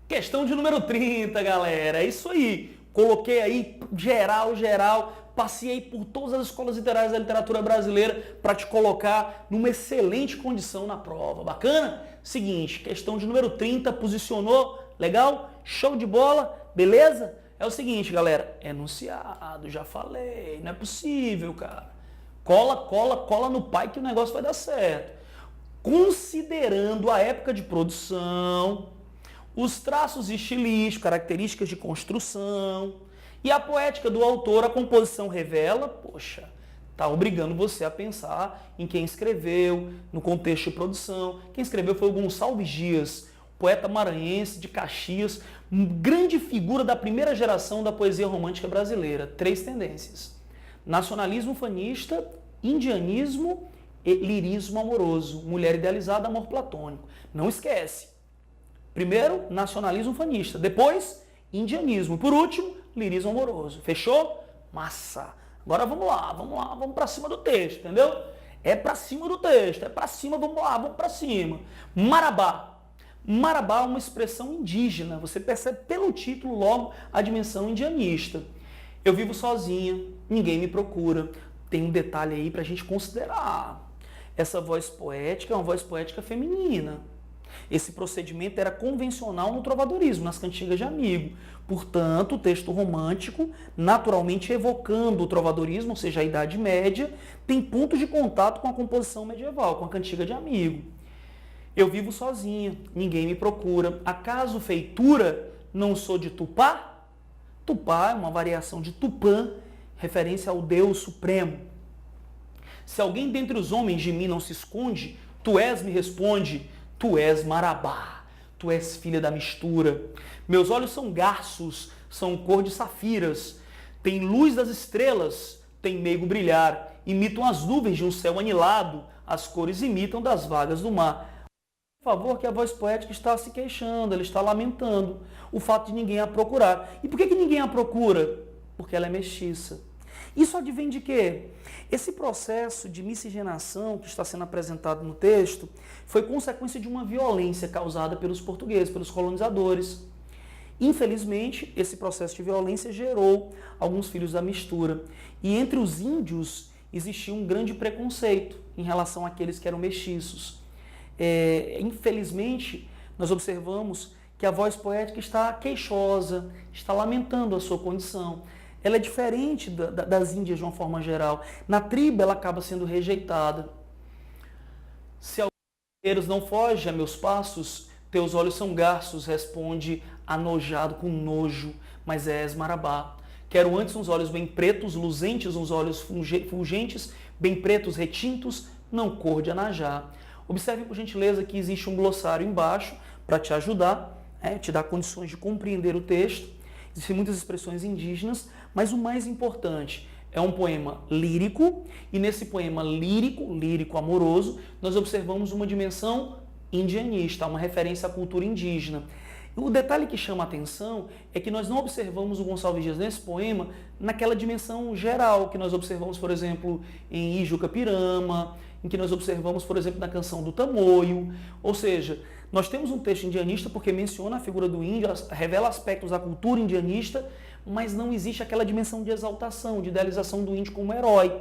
Questão de número 30, galera. É isso aí. Coloquei aí geral. Passei por todas as escolas literárias da literatura brasileira para te colocar numa excelente condição na prova. Bacana? Seguinte, questão de número 30, posicionou? Legal? Show de bola? Beleza? É o seguinte, galera. Enunciado, já falei. Não é possível, cara. Cola no pai que o negócio vai dar certo. Considerando a época de produção, os traços estilísticos, características de construção e a poética do autor, a composição revela, poxa, está obrigando você a pensar em quem escreveu, no contexto de produção. Quem escreveu foi o Gonçalves Dias, poeta maranhense de Caxias, grande figura da primeira geração da poesia romântica brasileira. 3 tendências: nacionalismo fanista, indianismo e lirismo amoroso. Mulher idealizada, amor platônico. Não esquece. Primeiro, nacionalismo fanista. Depois, indianismo. Por último, lirismo amoroso. Fechou? Massa. Agora vamos lá. Vamos pra cima do texto, entendeu? É pra cima do texto. É pra cima, vamos lá, vamos pra cima. Marabá. Marabá é uma expressão indígena. Você percebe pelo título logo a dimensão indianista. Eu vivo sozinha, ninguém me procura. Tem um detalhe aí pra gente considerar. Essa voz poética é uma voz poética feminina. Esse procedimento era convencional no trovadorismo, nas cantigas de amigo. Portanto, o texto romântico, naturalmente evocando o trovadorismo, ou seja, a Idade Média, tem pontos de contato com a composição medieval, com a cantiga de amigo. Eu vivo sozinha, ninguém me procura. Acaso feitura, não sou de Tupá? Tupá é uma variação de Tupã, referência ao Deus Supremo. Se alguém dentre os homens de mim não se esconde, tu és, me responde, tu és Marabá, tu és filha da mistura. Meus olhos são garços, são cor de safiras, tem luz das estrelas, tem meigo brilhar, imitam as nuvens de um céu anilado, as cores imitam das vagas do mar. Por favor, que a voz poética está se queixando, ela está lamentando o fato de ninguém a procurar. E por que ninguém a procura? Porque ela é mestiça. Isso advém de quê? Esse processo de miscigenação que está sendo apresentado no texto foi consequência de uma violência causada pelos portugueses, pelos colonizadores. Infelizmente, esse processo de violência gerou alguns filhos da mistura. E entre os índios existia um grande preconceito em relação àqueles que eram mestiços. Infelizmente, nós observamos que a voz poética está queixosa, está lamentando a sua condição. Ela é diferente das índias de uma forma geral. Na tribo, ela acaba sendo rejeitada. Se alguns não foge a meus passos, teus olhos são garços, responde anojado com nojo, mas és Marabá. Quero antes uns olhos bem pretos, luzentes, uns olhos fulgentes, bem pretos, retintos, não cor de anajá. Observe, por gentileza, que existe um glossário embaixo para te ajudar, te dar condições de compreender o texto. Existem muitas expressões indígenas, mas o mais importante é um poema lírico, e nesse poema lírico amoroso, nós observamos uma dimensão indianista, uma referência à cultura indígena. O detalhe que chama a atenção é que nós não observamos o Gonçalves Dias nesse poema naquela dimensão geral que nós observamos, por exemplo, em Ijuca Pirama, em que nós observamos, por exemplo, na canção do Tamoio. Ou seja, nós temos um texto indianista porque menciona a figura do índio, revela aspectos da cultura indianista, mas não existe aquela dimensão de exaltação, de idealização do índio como herói.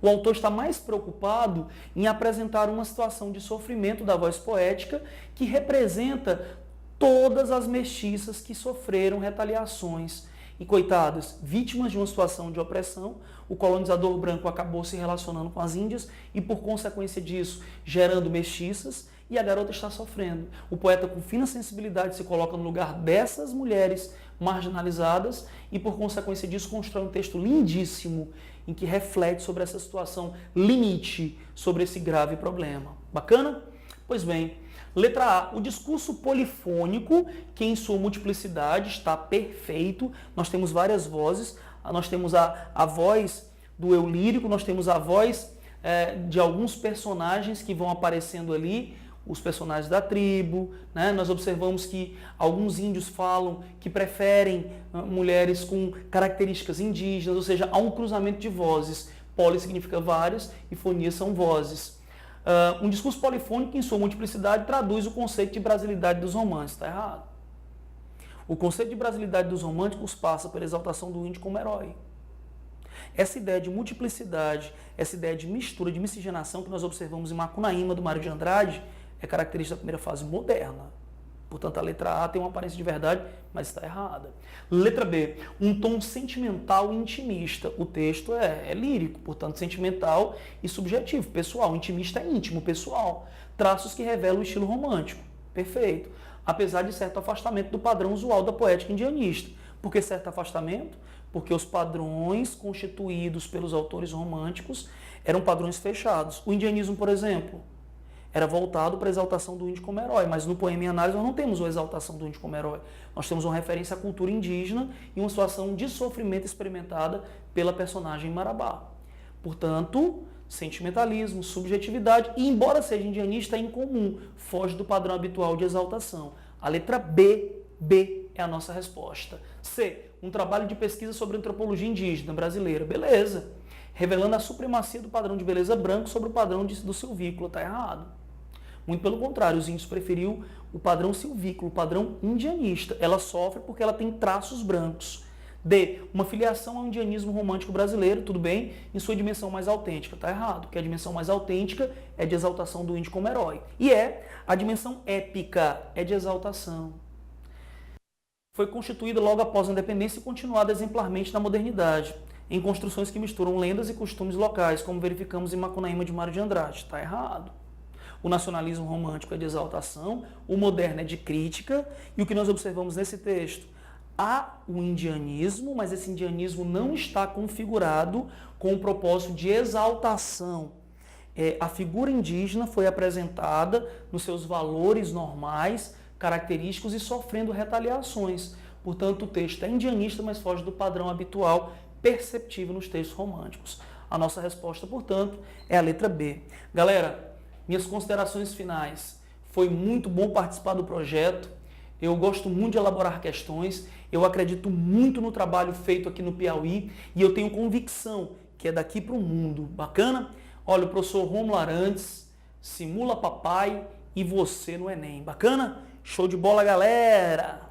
O autor está mais preocupado em apresentar uma situação de sofrimento da voz poética que representa todas as mestiças que sofreram retaliações e, coitadas, vítimas de uma situação de opressão. O colonizador branco acabou se relacionando com as índias e, por consequência disso, gerando mestiças, e a garota está sofrendo. O poeta, com fina sensibilidade, se coloca no lugar dessas mulheres marginalizadas e, por consequência disso, constrói um texto lindíssimo em que reflete sobre essa situação limite, sobre esse grave problema. Bacana? Pois bem, letra A, o discurso polifônico, que em sua multiplicidade está perfeito. Nós temos várias vozes, nós temos a voz do eu lírico, nós temos a voz de alguns personagens que vão aparecendo ali, os personagens da tribo, né? Nós observamos que alguns índios falam que preferem mulheres com características indígenas, ou seja, há um cruzamento de vozes. Poli significa várias e fonia são vozes. Um discurso polifônico, em sua multiplicidade, traduz o conceito de brasilidade dos romances. Está errado. O conceito de brasilidade dos românticos passa pela exaltação do índio como herói. Essa ideia de multiplicidade, essa ideia de mistura, de miscigenação que nós observamos em Macunaíma, do Mário de Andrade, é característica da primeira fase moderna. Portanto, a letra A tem uma aparência de verdade, mas está errada. Letra B, um tom sentimental e intimista. O texto é lírico, portanto, sentimental e subjetivo, pessoal. Intimista é íntimo, pessoal. Traços que revelam o estilo romântico. Perfeito. Apesar de certo afastamento do padrão usual da poética indianista. Por que certo afastamento? Porque os padrões constituídos pelos autores românticos eram padrões fechados. O indianismo, por exemplo, era voltado para a exaltação do índio como herói, mas no poema em análise nós não temos a exaltação do índio como herói. Nós temos uma referência à cultura indígena e uma situação de sofrimento experimentada pela personagem Marabá. Portanto, sentimentalismo, subjetividade, e embora seja indianista, é incomum, foge do padrão habitual de exaltação. A letra B é a nossa resposta. C, um trabalho de pesquisa sobre antropologia indígena brasileira. Beleza. Revelando a supremacia do padrão de beleza branco sobre o padrão do silvícola. Está errado. Muito pelo contrário, os índios preferiam o padrão silvícola, o padrão indianista. Ela sofre porque ela tem traços brancos. D, uma filiação ao indianismo romântico brasileiro, tudo bem, em sua dimensão mais autêntica. Está errado, porque a dimensão mais autêntica é de exaltação do índio como herói. E a dimensão épica é de exaltação. Foi constituída logo após a independência e continuada exemplarmente na modernidade, em construções que misturam lendas e costumes locais, como verificamos em Macunaíma de Mário de Andrade. Está errado. O nacionalismo romântico é de exaltação, o moderno é de crítica, e o que nós observamos nesse texto? Há o indianismo, mas esse indianismo não está configurado com o propósito de exaltação. A figura indígena foi apresentada nos seus valores normais, característicos e sofrendo retaliações. Portanto, o texto é indianista, mas foge do padrão habitual perceptível nos textos românticos. A nossa resposta, portanto, é a letra B. Galera, minhas considerações finais. Foi muito bom participar do projeto. Eu gosto muito de elaborar questões. Eu acredito muito no trabalho feito aqui no Piauí e eu tenho convicção que é daqui para o mundo. Bacana? Olha, o professor Rômulo Arantes, simula papai e você no Enem. Bacana? Show de bola, galera!